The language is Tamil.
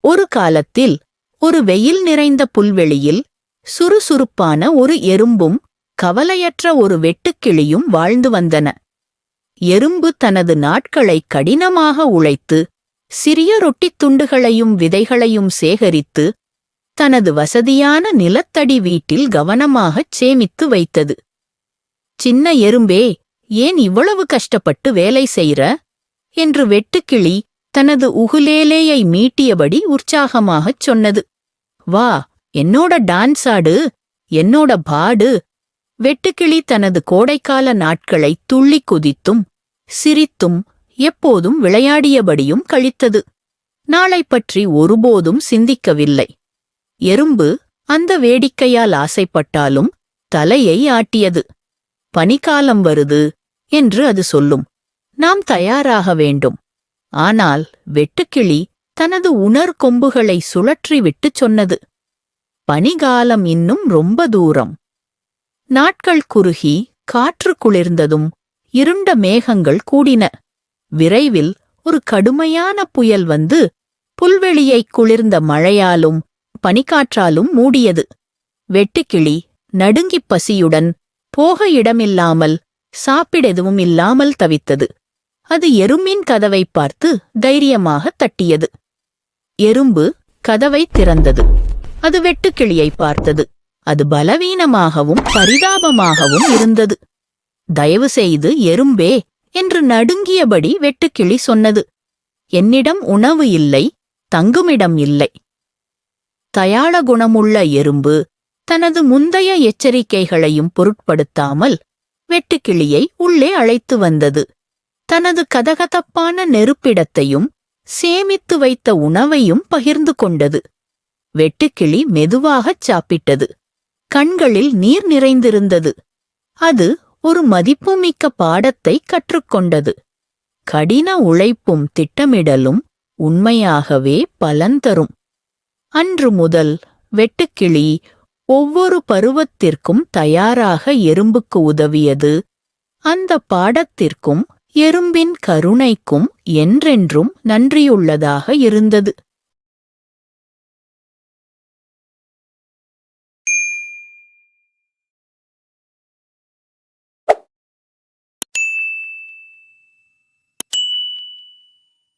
ஒரு காலத்தில் ஒரு வெயில் நிறைந்த புல்வெளியில் சுறுசுறுப்பான ஒரு எறும்பும் கவலையற்ற ஒரு வெட்டுக்கிளியும் வாழ்ந்து வந்தன. எறும்பு தனது நாட்களை கடினமாக உழைத்து சிறிய ரொட்டித் துண்டுகளையும் விதைகளையும் சேகரித்து தனது வசதியான நிலத்தடி வீட்டில் கவனமாகச் சேமித்து வைத்தது. சின்ன எறும்பே, ஏன் இவ்வளவு கஷ்டப்பட்டு வேலை செய்ற என்று வெட்டுக்கிளி தனது உகுலேலேயை மீட்டியபடி உற்சாகமாகச் சொன்னது. வா, என்னோட டான்ஸ் ஆடு, என்னோட பாடு. வெட்டுக்கிளி தனது கோடைக்கால நாட்களை துள்ளி குதித்தும் சிரித்தும் எப்போதும் விளையாடியபடியும் கழித்தது. நாளை பற்றி ஒருபோதும் சிந்திக்கவில்லை. எறும்பு அந்த வேடிக்கையால் ஆசைப்பட்டாலும் தலையை ஆட்டியது. பனிக்காலம் வருது என்று அது சொல்லும். நாம் தயாராக வேண்டும். ஆனால் வெட்டுக்கிளி தனது உணர்கொம்புகளை சுழற்றிவிட்டுச் சொன்னது, பனிகாலம் இன்னும் ரொம்ப தூரம். நாட்கள் குறுகி காற்று குளிர்ந்ததும் இருண்ட மேகங்கள் கூடின. விரைவில் ஒரு கடுமையான புயல் வந்து புல்வெளியை குளிர்ந்த மழையாலும் பனிக்காற்றாலும் மூடியது. வெட்டுக்கிளி நடுங்கிப் பசியுடன் போக இடமில்லாமல் சாப்பிட எதுவும் இல்லாமல் தவித்தது. அது எறும்பின் கதவை பார்த்து தைரியமாகத் தட்டியது. எறும்பு கதவை திறந்தது. அது வெட்டுக்கிளியை பார்த்தது. அது பலவீனமாகவும் பரிதாபமாகவும் இருந்தது. தயவு செய்து எறும்பே என்று நடுங்கியபடி வெட்டுக்கிளி சொன்னது, என்னிடம் உணவு இல்லை, தங்குமிடம் இல்லை. தயாள குணமுள்ள எறும்பு தனது முந்தைய எச்சரிக்கைகளையும் பொருட்படுத்தாமல் வெட்டுக்கிளியை உள்ளே அழைத்து வந்தது. தனது கதகதப்பான நெருப்பிடத்தையும் சேமித்து வைத்த உணவையும் பகிர்ந்து கொண்டது. வெட்டுக்கிளி மெதுவாகச் சாப்பிட்டது. கண்களில் நீர் நிறைந்திருந்தது. அது ஒரு மதிப்புமிக்க பாடத்தை கற்றுக்கொண்டது. கடின உழைப்பும் திட்டமிடலும் உண்மையாகவே பலன் தரும். அன்று முதல் வெட்டுக்கிளி ஒவ்வொரு பருவத்திற்கும் தயாராக எறும்புக்கு உதவியது. அந்த பாடத்திற்கும் எறும்பின் கருணைக்கும் என்றென்றும் நன்றியுள்ளதாக இருந்தது.